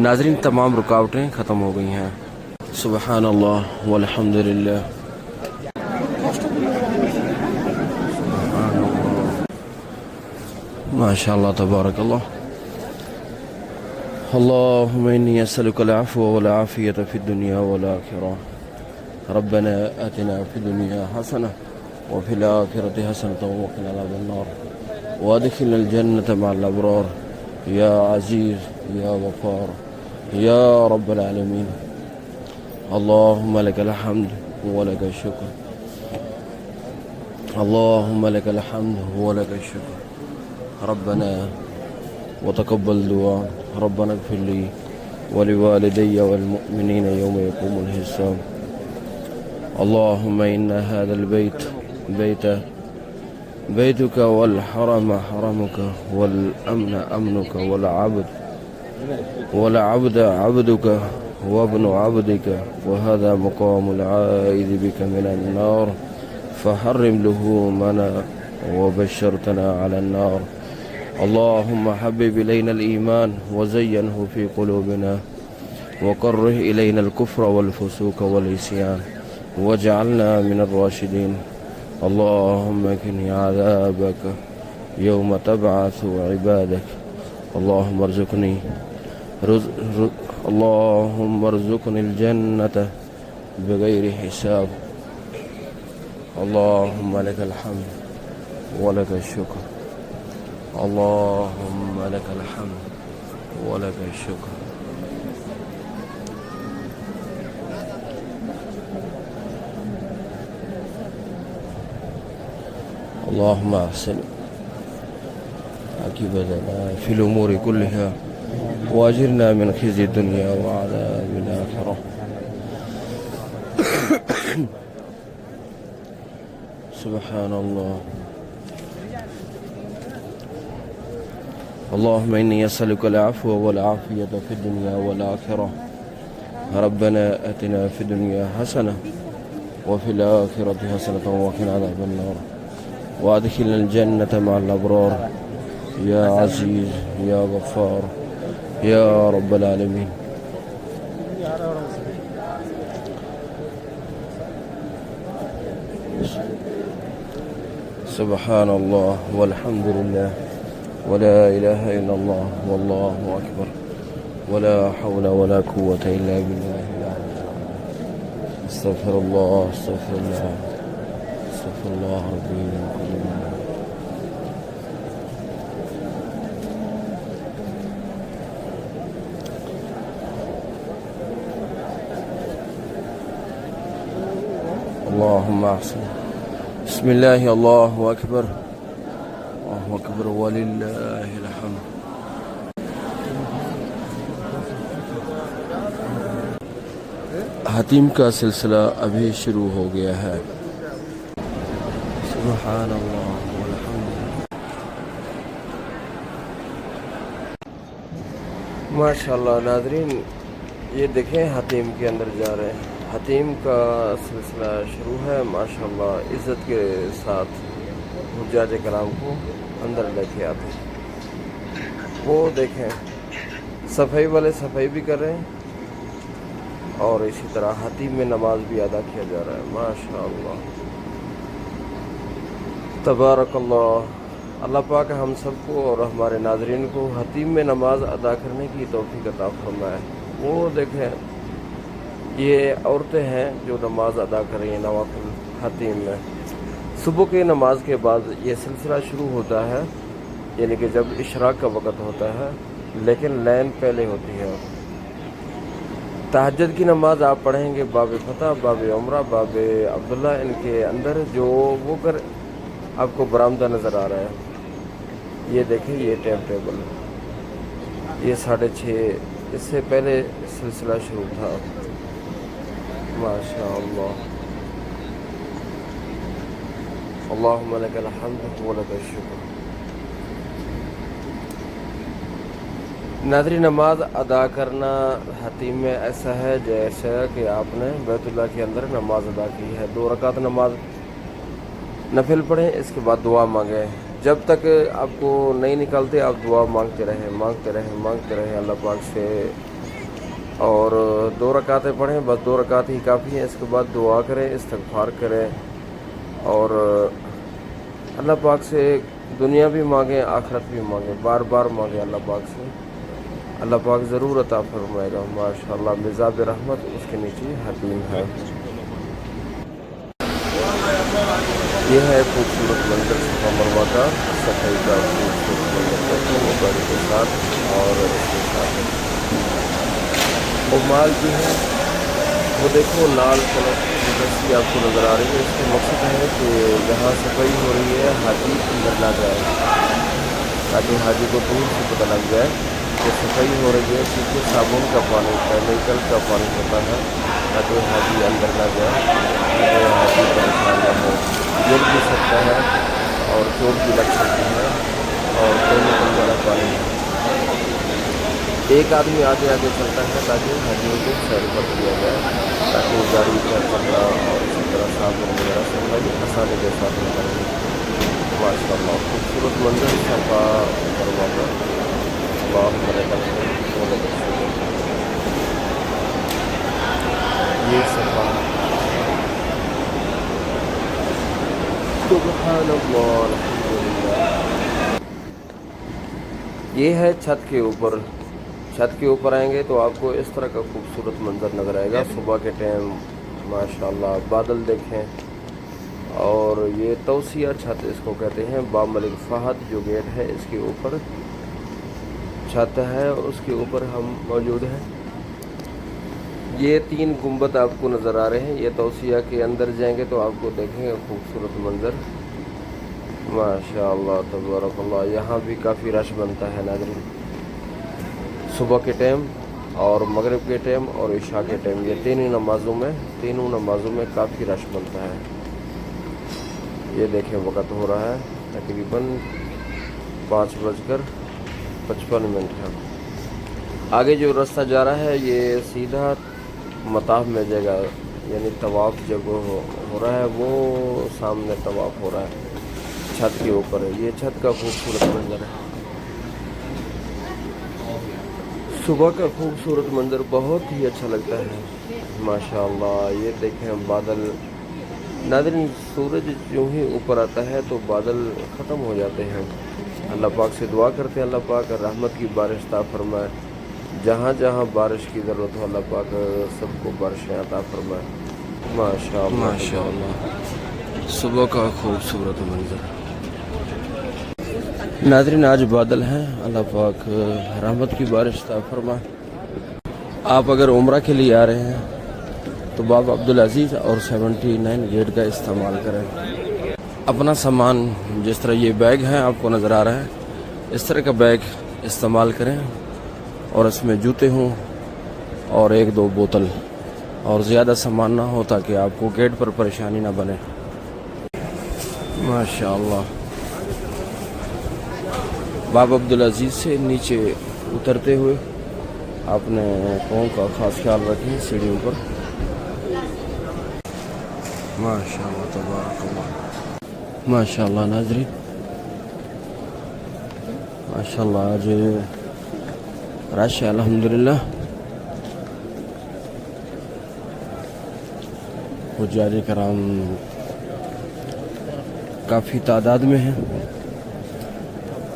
ناظرین تمام رکاوٹیں ختم ہو گئی ہیں. سبحان اللہ والحمد للہ. ماشاء اللہ تبارک اللہ. اللهم إني أسألك العفو والعافية في الدنيا والآخرة. ربنا آتنا في الدنيا حسنة وفي الآخرة حسنة وقنا عذاب النار وادخلنا الجنة مع الأبرار يا عزيز يا غفار يا رب العالمين. اللهم لك الحمد ولك الشكر. اللهم لك الحمد ولك الشكر. ربنا وتقبل دعاء. ربنا اغفر لي ولوالدي والمؤمنين يوم يقوم الحساب. اللهم إن هذا البيت بيتك والحرم حرمك والأمن أمنك والعبد عبدك وابن عبدك وهذا مقام العائذ بك من النار فحرم لحومنا وبشرتنا على النار. اللهم حبب إلينا الإيمان وزينه في قلوبنا وكره إلينا الكفر والفسوق والعصيان واجعلنا من الراشدين. اللهم اكفني عذابك يوم تبعث عبادك. اللهم ارزقني الجنة بغير حساب. اللهم لك الحمد ولك الشكر. اللهم لك الحمد ولك الشكر. اللهم احسن عاقبتنا في الأمور كلها واجرنا من خزي الدنيا وعذاب الآخرة. سبحان الله. اللهم إني أسألك العفو والعافية في الدنيا والآخرة. ربنا آتنا في الدنيا حسنة وفي الآخرة حسنة وقنا عذاب النار وادخلنا الجنة مع الأبرار يا عزيز يا غفار يا رب العالمين. سبحان الله والحمد لله ولا إله إلا الله والله أكبر ولا حول ولا قوة إلا بالله العلي العظيم. استغفر الله استغفر الله استغفر الله ربي من كل ذنب. اللهم أحسن. بسم الله الله أكبر الله أكبر ولله الحمد. حتیم کا سلسلہ ابھی شروع ہو گیا ہے. سبحان اللہ والحمد للہ. ماشاء اللہ ناظرین یہ دیکھیں حتیم کے اندر جا رہے ہیں. حتیم کا سلسلہ شروع ہے ماشاء اللہ. عزت کے ساتھ حجاج کرام کو اندر لے کے آتے ہیں. وہ دیکھیں صفائی والے صفائی بھی کر رہے ہیں اور اسی طرح حتیم میں نماز بھی ادا کیا جا رہا ہے. ماشاء اللہ تبارک اللہ. اللہ پاک ہم سب کو اور ہمارے ناظرین کو حتیم میں نماز ادا کرنے کی توفیق عطا فرمائے. وہ دیکھیں یہ عورتیں ہیں جو نماز ادا کر رہی ہیں نوافل حتیم میں. صبح کی نماز کے بعد یہ سلسلہ شروع ہوتا ہے یعنی کہ جب اشراق کا وقت ہوتا ہے لیکن لین پہلے ہوتی ہے. تہجد کی نماز آپ پڑھیں گے باب فتح باب عمرہ باب عبداللہ ان کے اندر جو وہ کر آپ کو برآمدہ نظر آ رہا ہے. یہ دیکھیں یہ ٹائم ٹیبل یہ 6:30 اس سے پہلے سلسلہ شروع تھا. ماشاء اللہ. اللہم لک الحمد ولک الشکر. ناظرین نماز ادا کرنا حتیم میں ایسا ہے جیسا کہ آپ نے بیت اللہ کے اندر نماز ادا کی ہے. 2 رکعت نماز نفل پڑھیں اس کے بعد دعا مانگیں. جب تک آپ کو نہیں نکلتے آپ دعا مانگتے رہیں. اللہ پاک سے اور 2 رکعتیں پڑھیں، بس 2 رکعت ہی کافی ہیں. اس کے بعد دعا کریں، استغفار کریں اور اللہ پاک سے دنیا بھی مانگیں، آخرت بھی مانگیں، بار بار مانگیں اللہ پاک سے. اللہ پاک ضرور عطا فرمائے گا. ماشاءاللہ مزاب رحمت اس کے نیچے حتیم ہے. یہ ہے خوبصورت منظر صفا مروہ کا، صفائی کا خوبصورت منظر کرتے ہیں موبائل کے ساتھ. اور اس کے ساتھ مال بھی ہے، وہ دیکھو لال کلر کی رسی آپ کو نظر آ رہی ہے. اس کا مقصد ہے کہ جہاں صفائی ہو رہی ہے حاجی اندر نہ جائے، تاکہ حاجی کو دور سے پتہ لگ جائے کہ صفائی ہو رہی ہے، کیونکہ صابن کا پانی کیمیکل کا پانی ہوتا ہے، تاکہ حاجی اندر نہ جائے، تاکہ حاجی پریشان نہ ہو. گر بھی سکتا ہے اور چوٹ بھی لگ سکتی ہے، اور کیمیکل والا پانی ہے. ایک آدمی آگے آگے چلتا ہے تاکہ حاجیوں کو سیر پر کیا جائے، تاکہ گاڑی کا چلنا اور اسی طرح صابن وغیرہ صفائی آسانی کے ساتھ نہ کریں. ماشاء اللہ خوبصورت منظر صفا مروہ کا. اللہ یہ صفا سبحان اللہ الحمدللہ. یہ ہے چھت کے اوپر. چھت کے اوپر آئیں گے تو آپ کو اس طرح کا خوبصورت منظر نظر آئے گا صبح کے ٹائم. ماشاءاللہ بادل دیکھیں. اور یہ توسیہ چھت اس کو کہتے ہیں. باب ملک فہد جو گیٹ ہے اس کے اوپر چھت ہے، اس کے اوپر ہم موجود ہیں. یہ 3 گنبد آپ کو نظر آ رہے ہیں. یہ توسیہ کے اندر جائیں گے تو آپ کو دیکھیں گے خوبصورت منظر. ماشاءاللہ تبارک اللہ. یہاں بھی کافی رش بنتا ہے ناظرین، صبح کے ٹائم اور مغرب کے ٹائم اور عشاء کے ٹائم. یہ تینوں نمازوں میں کافی رش بنتا ہے. یہ دیکھیں وقت ہو رہا ہے تقریباً 5:55 ہے. آگے جو راستہ جا رہا ہے یہ سیدھا مطاف میں جائے گا، یعنی طواف جب ہو رہا ہے وہ سامنے طواف ہو رہا ہے. چھت کے اوپر ہے. یہ چھت کا خوبصورت منظر ہے. صبح کا خوبصورت منظر بہت ہی اچھا لگتا ہے. ماشاءاللہ یہ دیکھیں بادل. ناظرین سورج جو ہی اوپر آتا ہے تو بادل ختم ہو جاتے ہیں. اللہ پاک سے دعا کرتے ہیں اللہ پاک رحمت کی بارش عطا فرمائے. جہاں جہاں بارش کی ضرورت ہو اللہ پاک سب کو بارشیں عطا فرمائے. ماشاءاللہ صبح کا خوبصورت منظر. ناظرین آج بادل ہیں، اللہ پاک رحمت کی بارش عطا فرمائے. آپ اگر عمرہ کے لیے آ رہے ہیں تو باب عبدالعزیز اور 79 گیٹ کا استعمال کریں. اپنا سامان جس طرح یہ بیگ ہے آپ کو نظر آ رہا ہے، اس طرح کا بیگ استعمال کریں، اور اس میں جوتے ہوں اور 1-2 بوتل، اور زیادہ سامان نہ ہو تاکہ آپ کو گیٹ پر پریشانی نہ بنے. ماشاءاللہ باب عبدالعزیز سے نیچے اترتے ہوئے اپنے پاؤں کا خاص خیال رکھیں سیڑھیوں پر. ماشاءاللہ تبارک اللہ. ماشاءاللہ ناظرین ماشاءاللہ آج رش ہے الحمدللہ. حجاج کرام کافی تعداد میں ہیں.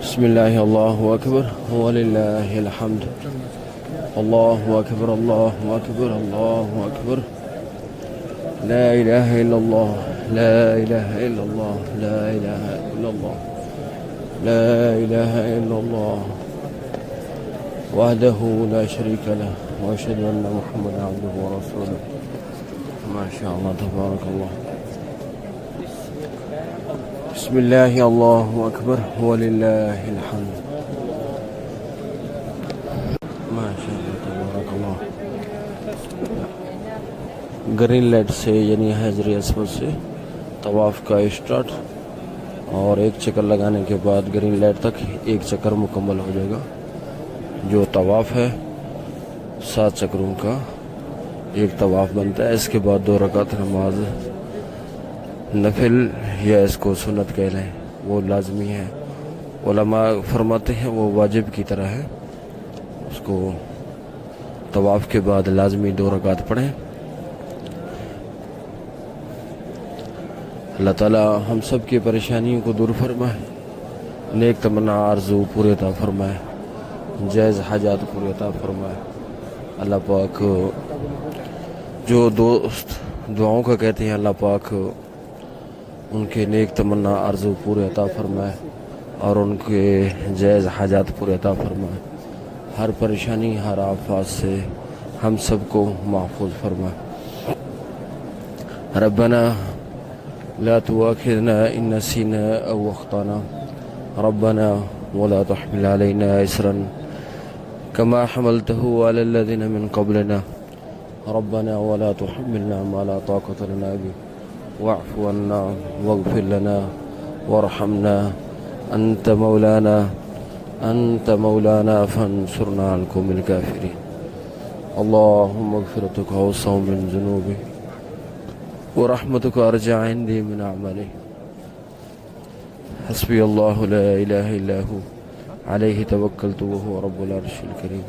بسم اللہ اللہ اکبر وللہ الحمد. اللہ اکبر اللہ اکبر اللہ اکبر. لا الہ الا اللہ لا الہ الا اللہ لا الہ الا اللہ لا الہ الا اللہ وحدہ لا شریک لہ واشہد ان محمدا عبدہ ورسولہ. ماشاءاللہ تبارک اللہ. بسم اللہ اللہ اکبر وللہ الحمد. ماشاءاللہ تبارک اللہ. گرین لائٹ سے یعنی حجر اسود سے طواف کا اسٹارٹ، اور 1 چکر لگانے کے بعد گرین لائٹ تک 1 چکر مکمل ہو جائے گا. جو طواف ہے 7 چکروں کا 1 طواف بنتا ہے. اس کے بعد 2 رکعت نماز نفل یا اس کو سنت کہہ لیں وہ لازمی ہے. علماء فرماتے ہیں وہ واجب کی طرح ہے، اس کو طواف کے بعد لازمی 2 رکعت پڑھیں. اللہ تعالیٰ ہم سب کی پریشانیوں کو دور فرمائے, نیک تمنا آرزو پورے عطا فرمائے, جائز حاجات پورے عطا فرمائے. اللہ پاک جو دوست دعاؤں کا کہتے ہیں, اللہ پاک ان کے نیک تمنا آرزو پورے عطا فرمائے اور ان کے جائز حاجات پورے عطا فرمائے. ہر پریشانی, ہر آفات سے ہم سب کو محفوظ فرمائے. ربنا لا تؤاخذنا إن نسينا أو أخطأنا ربنا ولا تحمل علينا إصرا كما حملته على الذين من قبلنا ربنا ولا تحملنا ما لا طاقة لنا به واعف عنا واغفر لنا وارحمنا أنت مولانا فانصرنا على القوم الكافرين. اللهم مغفرتك أوسع من ذنوبي ورحمتك أرجع عندي من أعمالي. حسبي الله لا إله إلا هو عليه توكلت وهو رب العرش الكريم.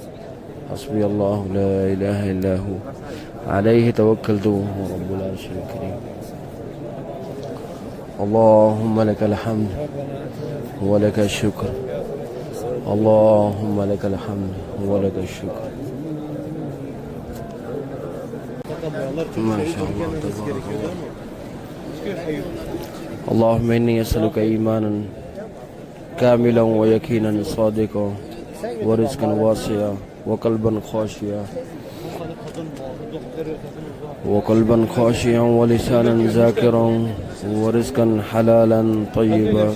حسبي الله لا إله إلا هو عليه توكلت وهو رب العرش الكريم. اللهم لك الحمد ولك الشكر. اللهم لك الحمد ولك الشكر. ما شاء الله تبارك الله. اللهم إني أسألك إيمانا كاملا ويقينا صادقا ورزقا واسعا وقلبا خاشعا ولسانا ذاكرا ورزقا حلالا طيبا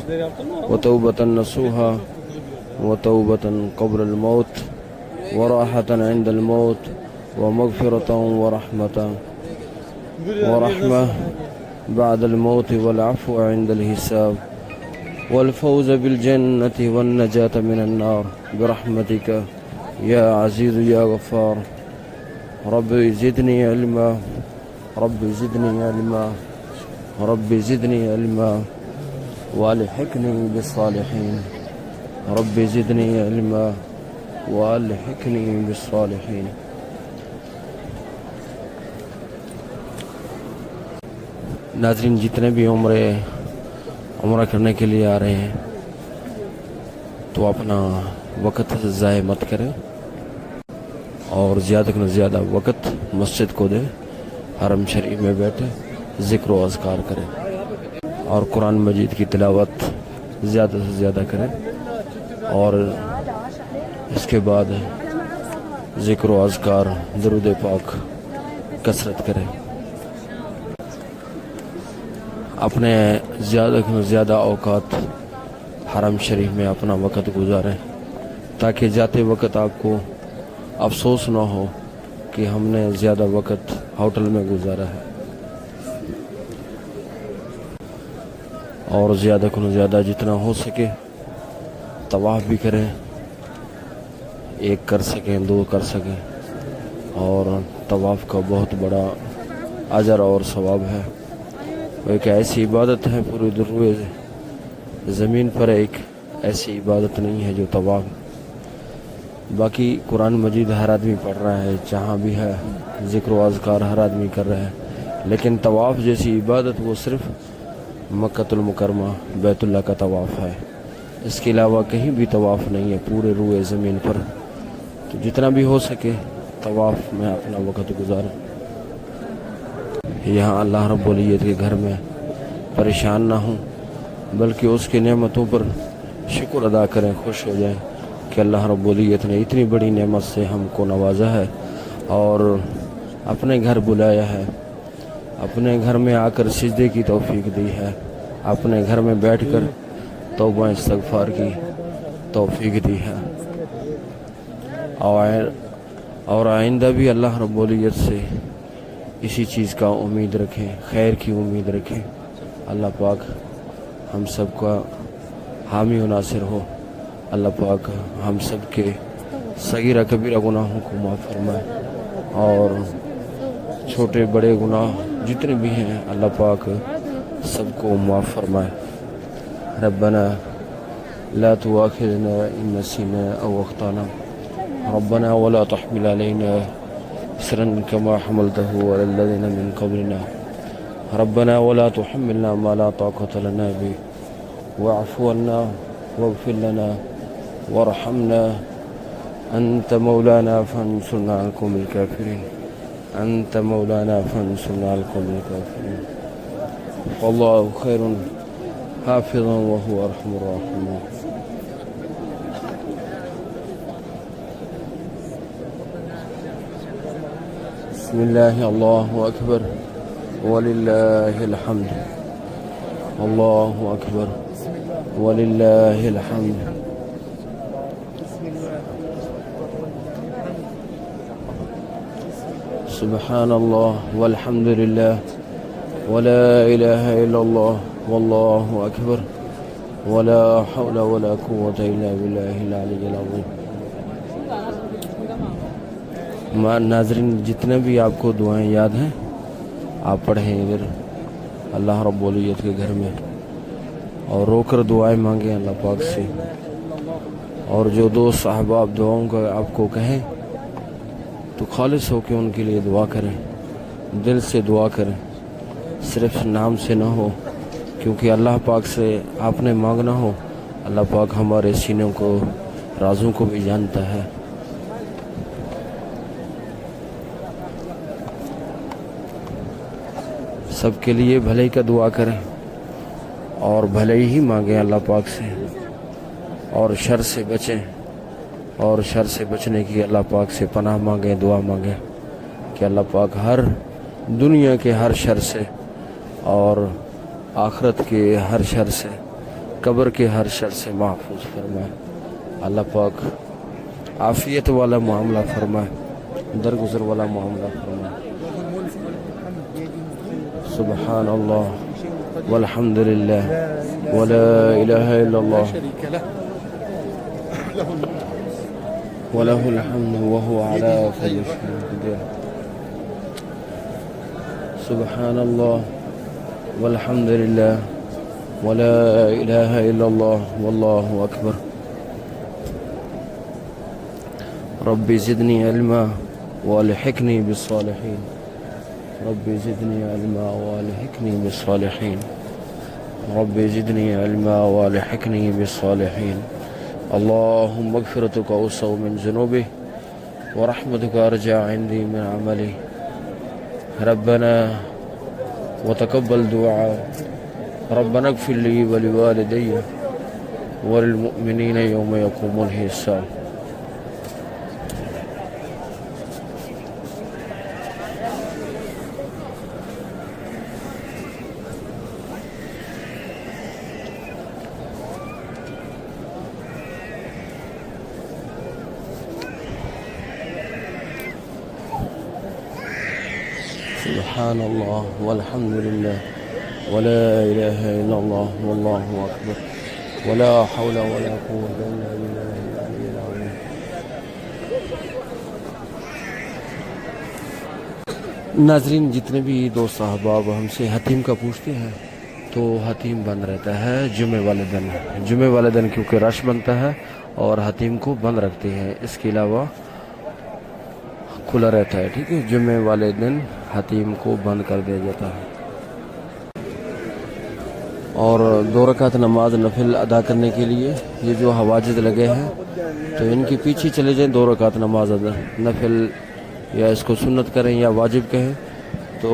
وتوبة نصوحا وتوبة قبل الموت وراحة عند الموت ومغفرة ورحمة بعد الموت والعفو عند الحساب والفوز بالجنة والنجاة من النار برحمتك يا عزيز يا غفار. رب زدني علما رب زدني علما رب زدني علما والحقني بالصالحين. رب زدني علما والحقني بالصالحين. ناظرین, جتنے بھی عمرہ کرنے کے لیے آ رہے ہیں تو اپنا وقت ضائع مت کریں اور زیادہ سے زیادہ وقت مسجد کو دیں, حرم شریف میں بیٹھے ذکر و اذکار کریں اور قرآن مجید کی تلاوت زیادہ سے زیادہ کریں اور اس کے بعد ذکر و اذکار درود پاک کثرت کریں. اپنے زیادہ سے زیادہ اوقات حرم شریف میں اپنا وقت گزاریں تاکہ جاتے وقت آپ کو افسوس نہ ہو کہ ہم نے زیادہ وقت ہوٹل میں گزارا ہے. اور زیادہ سے زیادہ جتنا ہو سکے طواف بھی کریں, 1 کر سکیں 2 کر سکیں, اور طواف کا بہت بڑا اجر اور ثواب ہے. ایک ایسی عبادت ہے پوری روئے زمین پر, ایک ایسی عبادت نہیں ہے جو طواف. باقی قرآن مجید ہر آدمی پڑھ رہا ہے, جہاں بھی ہے ذکر و اذکار ہر آدمی کر رہا ہے, لیکن طواف جیسی عبادت وہ صرف مکۃ المکرمہ بیت اللہ کا طواف ہے. اس کے علاوہ کہیں بھی طواف نہیں ہے پورے روئے زمین پر. تو جتنا بھی ہو سکے طواف میں اپنا وقت گزاریں. یہاں اللہ رب العزت کے گھر میں پریشان نہ ہوں بلکہ اس کی نعمتوں پر شکر ادا کریں, خوش ہو جائیں کہ اللہ رب العزت نے اتنی بڑی نعمت سے ہم کو نوازا ہے اور اپنے گھر بلایا ہے, اپنے گھر میں آ کر سجدے کی توفیق دی ہے, اپنے گھر میں بیٹھ کر توبہ استغفار کی توفیق دی ہے. اور آئندہ بھی اللہ رب العزت سے اسی چیز کا امید رکھیں, خیر کی امید رکھیں. اللہ پاک ہم سب کا حامی و ناصر ہو. اللہ پاک ہم سب کے صغیرہ کبیرہ گناہوں کو معاف فرمائے اور چھوٹے بڑے گناہ جتنے بھی ہیں اللہ پاک سب کو معاف فرمائے. ربنا لا تؤاخذنا إن نسينا أو أخطأنا ربنا ولا تحمل علينا إصرا كما حملته على الذين من قبلنا ربنا ولا تحملنا ما لا طاقة لنا به واعف عنا واغفر لنا وارحمنا أنت مولانا فانصرنا على القوم الكافرين أنت مولانا فانصرنا على القوم الكافرين والله خير حافظا وهو أرحم الراحمين. بسم الله الله أكبر ولله الحمد الله أكبر ولله الحمد. سبحان الله والحمد لله ولا إله إلا الله والله أكبر ولا حول ولا قوة إلا بالله العلي العظيم. ناظرین جتنے بھی آپ کو دعائیں یاد ہیں آپ پڑھیں ادھر اللہ رب العزت کے گھر میں اور رو کر دعائیں مانگیں اللہ پاک سے. اور جو دوست احباب دعاؤں کا آپ کو کہیں تو خالص ہو کے ان کے لیے دعا کریں, دل سے دعا کریں, صرف نام سے نہ ہو, کیونکہ اللہ پاک سے آپ نے مانگنا ہو. اللہ پاک ہمارے سینوں کو رازوں کو بھی جانتا ہے. سب کے لیے بھلائی کا دعا کریں اور بھلائی ہی مانگیں اللہ پاک سے, اور شر سے بچیں, اور شر سے بچنے کی اللہ پاک سے پناہ مانگیں, دعا مانگیں کہ اللہ پاک ہر دنیا کے ہر شر سے اور آخرت کے ہر شر سے, قبر کے ہر شر سے محفوظ فرمائے. اللہ پاک عافیت والا معاملہ فرمائے, درگزر والا معاملہ فرمائے. سبحان اللہ والحمد للہ ولا الہ الا اللہ وله الحمد وهو على كل شيء قدير. سبحان الله والحمد لله ولا إله إلا الله والله أكبر. ربي زدني علما والحقني بالصالحين ربي زدني علما والحقني بالصالحين ربي زدني علما والحقني بالصالحين. اللهم مغفرتك أوسع من ذنوبي ورحمتك أرجى عندي من عملي. ربنا وتقبل دعاء ربنا اغفر لي ولوالدي وللمؤمنين يوم يقوم الحساب. سبحان الله والحمد لله ولا إله إلا الله والله أكبر ولا حول ولا قوة إلا بالله العلي العظيم. ناظرین جتنے بھی دوست احباب ہم سے حتیم کا پوچھتے ہیں تو حتیم بند رہتا ہے جمعے والے دن. جمعے والے دن کیونکہ رش بنتا ہے اور حتیم کو بند رکھتے ہیں, اس کے علاوہ کھلا رہتا ہے. ٹھیک ہے, جمعے والے دن حتیم کو بند کر دیا جاتا ہے. اور 2 رکعت نماز نفل ادا کرنے کے لیے یہ جو حواجز لگے ہیں تو ان کے پیچھے چلے جائیں. 2 رکعت نماز نفل یا اس کو سنت کریں یا واجب کہیں تو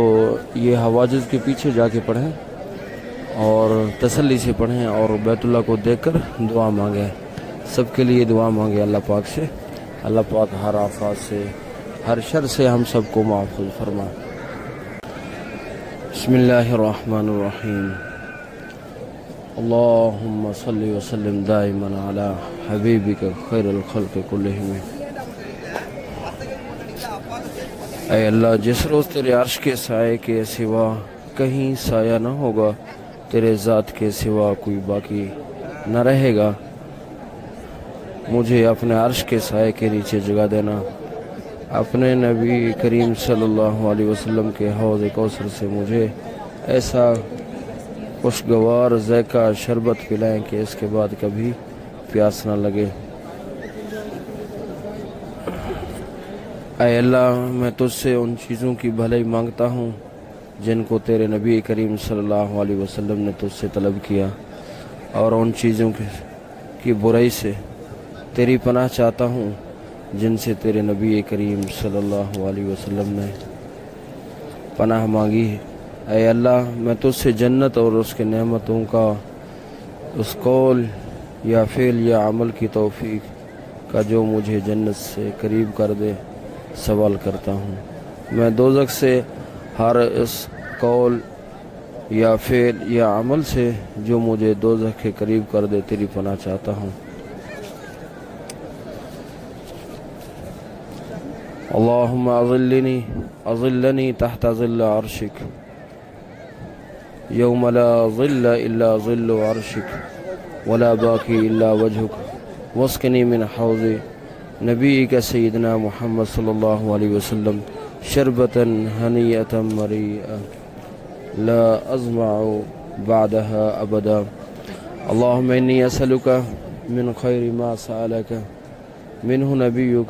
یہ حواجز کے پیچھے جا کے پڑھیں اور تسلی سے پڑھیں اور بیت اللہ کو دیکھ کر دعا مانگیں. سب کے لیے دعا مانگیں اللہ پاک سے. اللہ پاک ہر آفات سے ہر شر سے ہم سب کو محفوظ فرمائے. بسم اللہ الرحمن الرحیم. اللہم صلی وسلم دائما علی حبیبک خیر الخلق کلہم. اے اللہ, جس روز تیرے عرش کے سائے کے سوا کہیں سایہ نہ ہوگا, تیرے ذات کے سوا کوئی باقی نہ رہے گا, مجھے اپنے عرش کے سائے کے نیچے جگہ دینا. اپنے نبی کریم صلی اللہ علیہ وسلم کے حوض کوثر سے مجھے ایسا خوشگوار ذائقہ شربت پلائیں کہ اس کے بعد کبھی پیاس نہ لگے. اے اللہ میں تجھ سے ان چیزوں کی بھلائی مانگتا ہوں جن کو تیرے نبی کریم صلی اللہ علیہ وسلم نے تجھ سے طلب کیا، اور ان چیزوں کی برائی سے تیری پناہ چاہتا ہوں جن سے تیرے نبی کریم صلی اللہ علیہ وسلم نے پناہ مانگی ہے۔ اے اللہ میں تجھ سے جنت اور اس کے نعمتوں کا اس قول یا فعل یا عمل کی توفیق کا جو مجھے جنت سے قریب کر دے سوال کرتا ہوں۔ میں دوزخ سے ہر اس قول یا فعل یا عمل سے جو مجھے دوزخ کے قریب کر دے تیری پناہ چاہتا ہوں۔ اللہم اظلنی تحت ظل عرشک یوم لا ظل الا ظل عرشک ولا باقی الا وجہک واسقنی من حوض نبیک سیدنا محمد صلی اللہ علیہ وسلم شربتا ہنیئتا مریئا لا ازمع بعدها ابدا۔ اللہم انی اسألک من خیر ما سألک منہ نبیک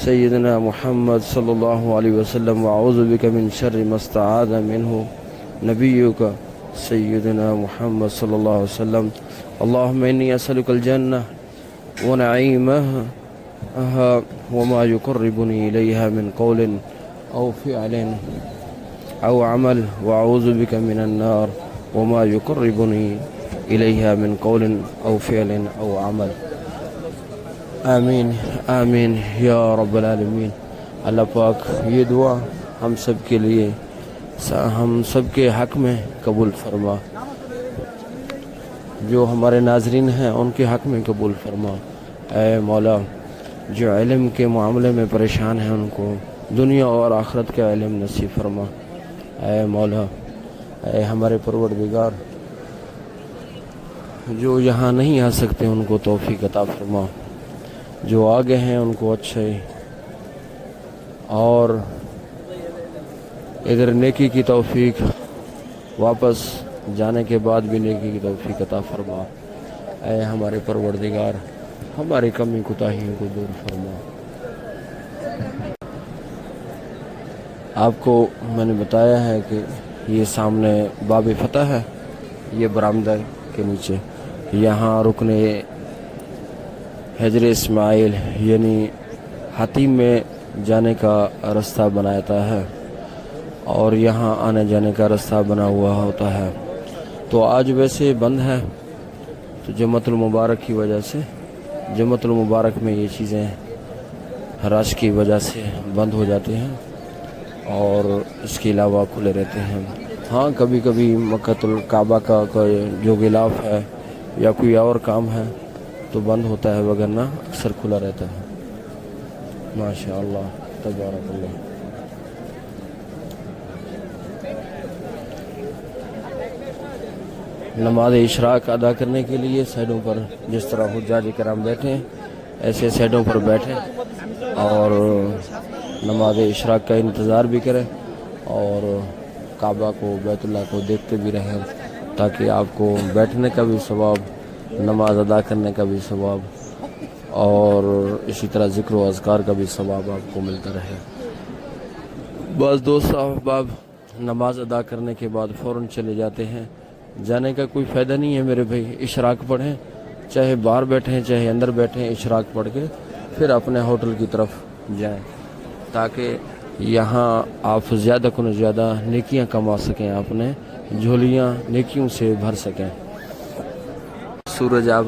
سیدنا محمد صلی اللہ علیہ وسلم واعوذ بک من شر ما استعاذ منہ نبیک سیدنا محمد صلی اللہ علیہ وسلم۔ اللہم انی اسألک الجنہ ونعیمها وما يقربني إليها من قول أو فعل أو عمل وأعوذ بك من النار وما يقربني إليها من قول أو فعل أو عمل۔ آمین آمین یا رب العالمین۔ اللہ پاک یہ دعا ہم سب کے لیے، ہم سب کے حق میں قبول فرما، جو ہمارے ناظرین ہیں ان کے حق میں قبول فرما۔ اے مولا جو علم کے معاملے میں پریشان ہیں ان کو دنیا اور آخرت کا علم نصیب فرما۔ اے مولا، اے ہمارے پروردگار جو یہاں نہیں آ سکتے ان کو توفیق عطا فرما، جو آگے ہیں ان کو اچھے اور ادھر نیکی کی توفیق، واپس جانے کے بعد بھی نیکی کی توفیق عطا فرما۔ اے ہمارے پروردگار ہماری کمی کوتاہیوں کو دور فرما۔ آپ کو میں نے بتایا ہے کہ یہ سامنے باب فتح ہے، یہ برآمدہ کے نیچے یہاں رکن حجر اسماعیل یعنی حتیم میں جانے کا راستہ بناتا ہے اور یہاں آنے جانے کا راستہ بنا ہوا ہوتا ہے۔ تو آج ویسے بند ہے، تو جمعۃ المبارک کی وجہ سے جمعۃ المبارک میں یہ چیزیں رش کی وجہ سے بند ہو جاتی ہیں اور اس کے علاوہ کھلے رہتے ہیں۔ ہاں کبھی کبھی مکۃ الکعبہ کا کوئی جو غلاف ہے یا کوئی اور کام ہے تو بند ہوتا ہے، وگرنہ اکثر کھلا رہتا ہے۔ ماشاء اللہ تبارک اللہ۔ نماز اشراق ادا کرنے کے لیے سائڈوں پر جس طرح حجاج کرام بیٹھے ایسے سائڈوں پر بیٹھیں اور نماز اشراق کا انتظار بھی کریں اور کعبہ کو بیت اللہ کو دیکھتے بھی رہیں تاکہ آپ کو بیٹھنے کا بھی ثواب، نماز ادا کرنے کا بھی ثواب اور اسی طرح ذکر و اذکار کا بھی ثواب آپ کو ملتا رہے۔ بعض دوست احباب نماز ادا کرنے کے بعد فوراً چلے جاتے ہیں، جانے کا کوئی فائدہ نہیں ہے میرے بھائی۔ اشراق پڑھیں، چاہے باہر بیٹھیں چاہے اندر بیٹھیں، اشراق پڑھ کے پھر اپنے ہوٹل کی طرف جائیں تاکہ یہاں آپ زیادہ کو زیادہ نیکیاں کما سکیں، اپنے جھولیاں نیکیوں سے بھر سکیں۔ سورج اب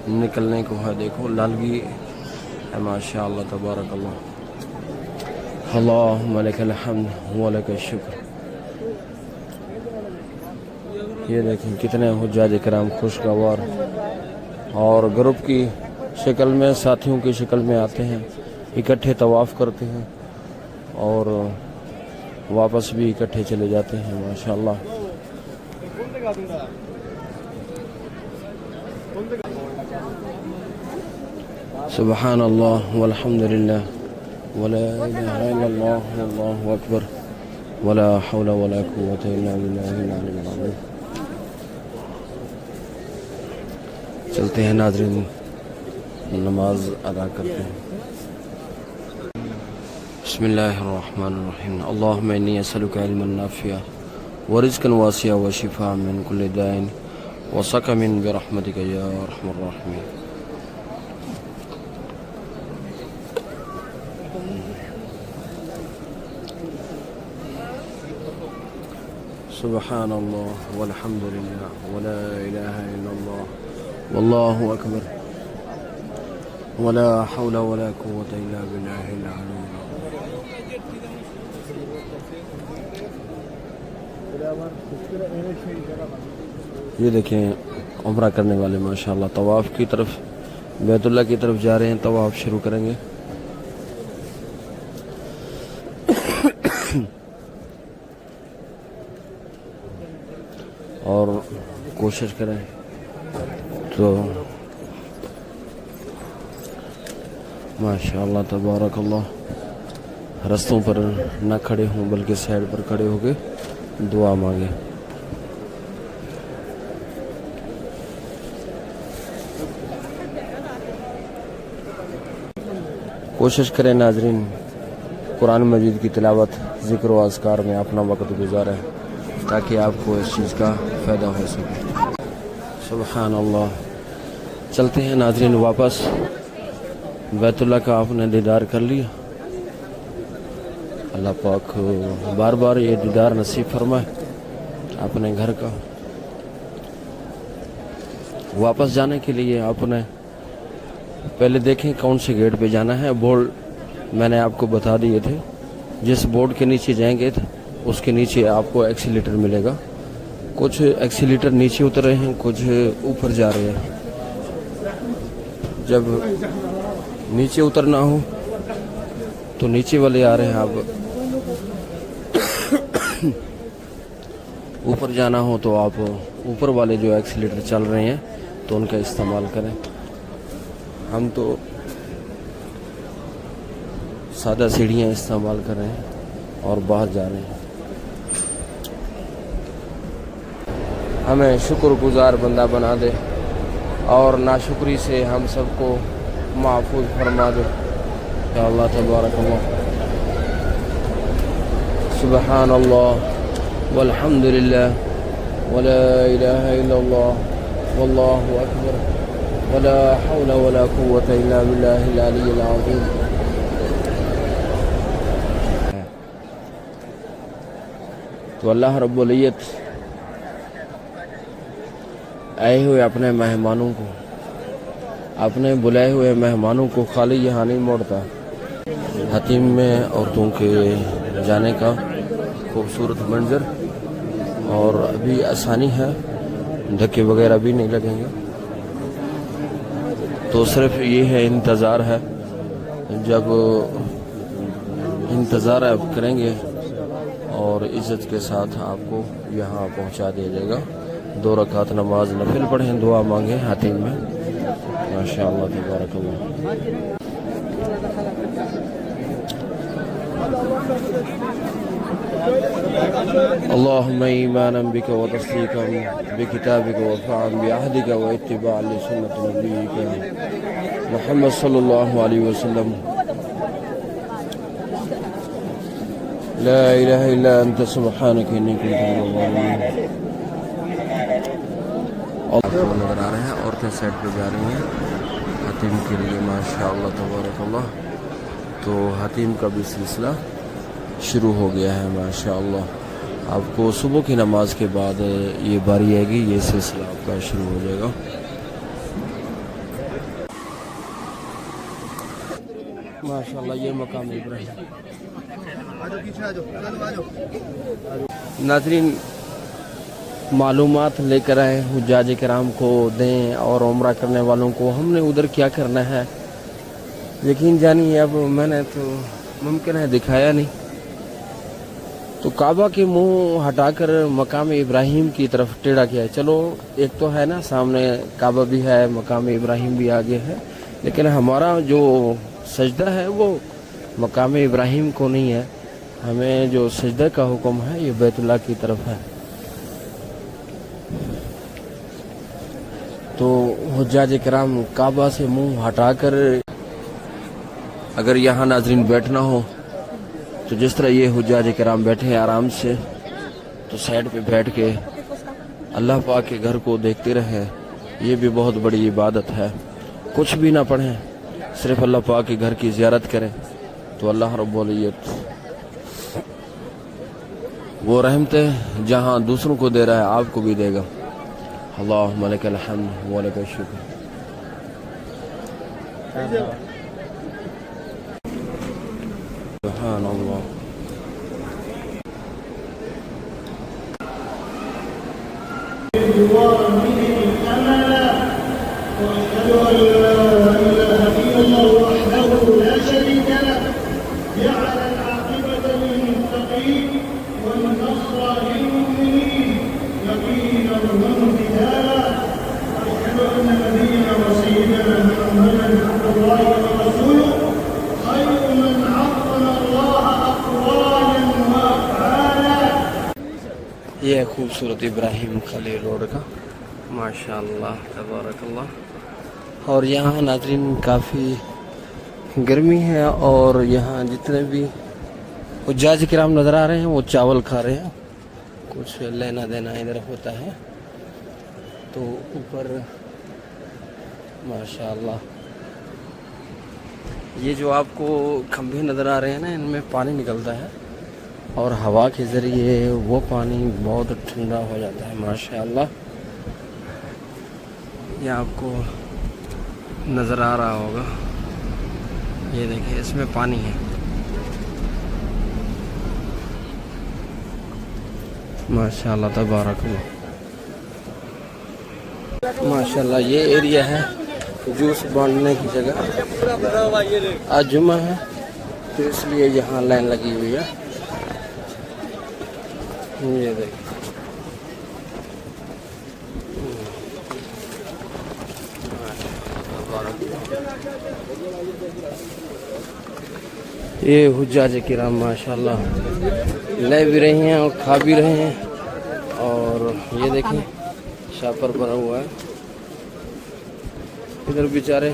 نکلنے کو ہے، دیکھو لالگی ہے، ماشاء اللہ تبارک اللہ۔ اللہم لک الحمد و لک الشکر۔ یہ دیکھیں کتنے حجاج کرام خوشگوار اور گروپ کی شکل میں، ساتھیوں کی شکل میں آتے ہیں، اکٹھے طواف کرتے ہیں اور واپس بھی اکٹھے چلے جاتے ہیں، ماشاءاللہ۔ سبحان اللہ والحمد للہ ولا الہ الا اللہ واللہ اکبر ولا حول ولا قوة الا باللہ العلی العظیم۔ چلتے ہیں ناظرین، نماز ادا کرتے ہیں۔ بسم اللہ الرحمن الرحیم اللہم انی اسألک علما نافعا ورزقا واسعا وشفاء من کل داء وسقما برحمتک یا ارحم الراحمین. سبحان اللہ والحمد للہ ولا الہ الا اللہ واللہ اکبر ولا حول ولا قوة الا باللہ العلی العظیم. یہ دیکھیں عمرہ کرنے والے ماشاءاللہ طواف کی طرف بیت اللہ کی طرف جا رہے ہیں. طواف شروع کریں گے. اور کوشش کریں تو ماشاءاللہ تبارک اللہ رستوں پر نہ کھڑے ہوں بلکہ سائڈ پر کھڑے ہو کے دعا مانگیں. کوشش کریں ناظرین قرآن مجید کی تلاوت ذکر و اذکار میں اپنا وقت گزاریں تاکہ آپ کو اس چیز کا فائدہ ہو سکے. سبحان اللہ. چلتے ہیں ناظرین واپس. بیت اللہ کا آپ نے دیدار کر لیا. اللہ پاک بار بار یہ دیدار نصیب فرمائے. اپنے گھر کا واپس جانے کے لیے آپ نے پہلے دیکھیں کون سے گیٹ پہ جانا ہے. بورڈ میں نے آپ کو بتا دیے تھے. جس بورڈ کے نیچے جائیں گے اس کے نیچے آپ کو ایکسیلیٹر ملے گا. کچھ ایکسیلیٹر نیچے اتر رہے ہیں کچھ اوپر جا رہے ہیں. جب نیچے اترنا ہو تو نیچے والے آ رہے ہیں. آپ اوپر جانا ہو تو آپ اوپر والے جو ایکسیلیٹر چل رہے ہیں تو ان کا استعمال کریں. ہم تو سادہ سیڑھیاں استعمال کر رہے ہیں اور باہر جا رہے ہیں. ہمیں شکر گزار بندہ بنا دے اور ناشکری سے ہم سب کو محفوظ فرما دے. یا اللہ تبارک اللہ. سبحان اللہ والحمد للہ ولا الہ الا اللہ واللہ اکبر ولا حول ولا قوة الا باللہ العلی العظیم. تو اللہ رب العزت آئے ہوئے اپنے مہمانوں کو اپنے بلائے ہوئے مہمانوں کو خالی یہاں نہیں موڑتا. حتیم میں عورتوں کے جانے کا خوبصورت منظر اور ابھی آسانی ہے. دھکے وغیرہ بھی نہیں لگیں گے. تو صرف یہ ہے انتظار ہے. جب انتظار آپ کریں گے اور عزت کے ساتھ آپ کو یہاں پہنچا دیا جائے گا. 2 رکعت نماز نفل پڑھیں دعا مانگیں حتیم میں. ماشاءاللہ تبارک اللہ. اللهم ایمانا بک و تصدیقا بکتابک و وفاء بعہدک و اتباعا لسنت نبیک محمد صلی اللہ علیہ وسلم. لا الہ الا انت سبحانک انی کنت من الظالمین. آپ کو نظر آ رہے ہیں عورتیں سائڈ پہ جا رہی ہیں حتیم کے لیے. ماشاءاللہ تبارک اللہ. تو حتیم کا بھی سلسلہ شروع ہو گیا ہے ماشاءاللہ. آپ کو صبح کی نماز کے بعد یہ باری آئے گی یہ سلسلہ آپ کا شروع ہو جائے گا. ماشاءاللہ یہ مقام ابراہیم. ناظرین معلومات لے کر آئے حجاج کرام کو دیں اور عمرہ کرنے والوں کو ہم نے ادھر کیا کرنا ہے. یقین جانیے اب میں نے تو ممکن ہے دکھایا نہیں. تو کعبہ کے منہ ہٹا کر مقام ابراہیم کی طرف ٹیڑھا کیا ہے. چلو ایک تو ہے نا سامنے کعبہ بھی ہے مقام ابراہیم بھی آگے ہے. لیکن ہمارا جو سجدہ ہے وہ مقام ابراہیم کو نہیں ہے. ہمیں جو سجدہ کا حکم ہے یہ بیت اللہ کی طرف ہے. تو حجاج کرام کعبہ سے منہ ہٹا کر اگر یہاں ناظرین بیٹھنا ہو تو جس طرح یہ حجاج کرام بیٹھے ہیں آرام سے، تو سائڈ پہ بیٹھ کے اللہ پاک کے گھر کو دیکھتے رہے، یہ بھی بہت بڑی عبادت ہے۔ کچھ بھی نہ پڑھیں، صرف اللہ پاک کے گھر کی زیارت کریں تو اللہ رب العزت وہ رحمتیں جہاں دوسروں کو دے رہا ہے آپ کو بھی دے گا۔ اللہم لک الحمد و لک الشکر۔ سبحان اللہ۔ یہ خوبصورت ابراہیم خلیل روڈ کا، ماشاءاللہ تبارک اللہ۔ اور یہاں ناظرین کافی گرمی ہے، اور یہاں جتنے بھی حجاج کرام نظر آ رہے ہیں وہ چاول کھا رہے ہیں، کچھ لینا دینا ادھر ہوتا ہے۔ تو اوپر ماشاءاللہ یہ جو آپ کو کھمبے نظر آ رہے ہیں نا، ان میں پانی نکلتا ہے، اور ہوا کے ذریعے وہ پانی بہت ٹھنڈا ہو جاتا ہے ماشاءاللہ۔ یہ آپ کو نظر آ رہا ہوگا، یہ دیکھیں اس میں پانی ہے ماشاءاللہ تبارک اللہ۔ ماشاءاللہ یہ ایریا ہے جوس بانٹنے کی جگہ، آج جمعہ ہے تو اس لیے یہاں لائن لگی ہوئی ہے۔ یہ دیکھیں یہ حجاج کرام ماشاءاللہ لے بھی رہے ہیں اور کھا بھی رہے ہیں، اور یہ دیکھیں شاپر بنا ہوا ہے۔ ادھر بیچارے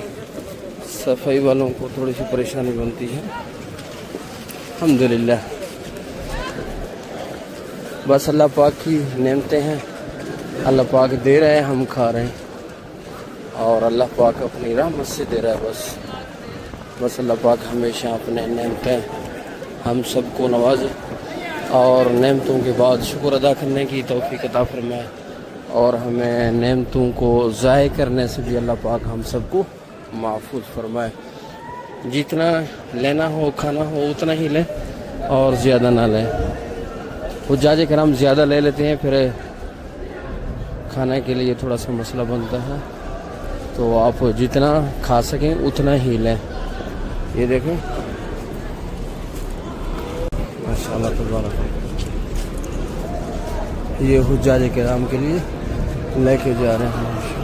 صفائی والوں کو تھوڑی سی پریشانی بنتی ہے، الحمدللہ بس اللہ پاک کی نعمتیں ہیں، اللہ پاک دے رہے ہیں، ہم کھا رہے ہیں، اور اللہ پاک اپنی رحمت سے دے رہا ہے۔ بس اللہ پاک ہمیشہ اپنے نعمتیں ہم سب کو نوازے، اور نعمتوں کے بعد شکر ادا کرنے کی توفیق عطا فرمائے، اور ہمیں نعمتوں کو ضائع کرنے سے بھی اللہ پاک ہم سب کو محفوظ فرمائے۔ جتنا لینا ہو کھانا ہو اتنا ہی لیں، اور زیادہ نہ لیں۔ حجاج کرام زیادہ لے لیتے ہیں، پھر کھانے کے لیے تھوڑا سا مسئلہ بنتا ہے، تو آپ جتنا کھا سکیں اتنا ہی لیں۔ یہ دیکھیں ماشاءاللہ تبارک اللہ، یہ حجاج کرام کے لیے لے کے جا رہے ہیں۔